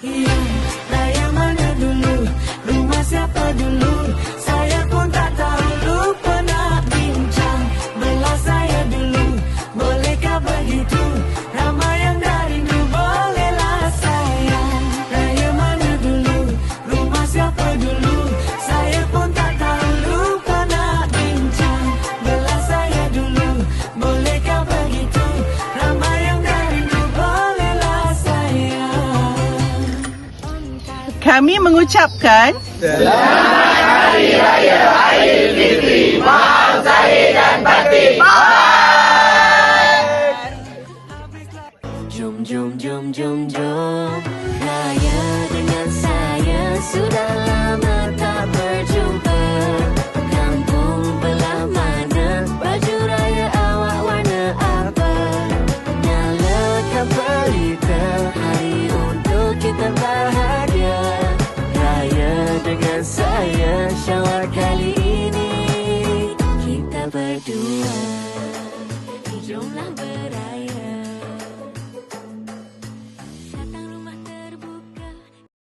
Iya, raya mana dulu, rumah siapa dulu, saya pun tak tahu, lupa nak bincang. Belah saya dulu, bolehkah begitu? Ramai yang dah rindu, bolehlah sayang. Raya mana dulu, rumah siapa dulu, saya pun tak tahu, lupa nak bincang. Belah saya dulu, bolehkah begitu? Ramai yang dah rindu, bolehlah sayang. Kami mengucapkan Jom, jom, jom, jom, jom, raya dengan saya sudah lama.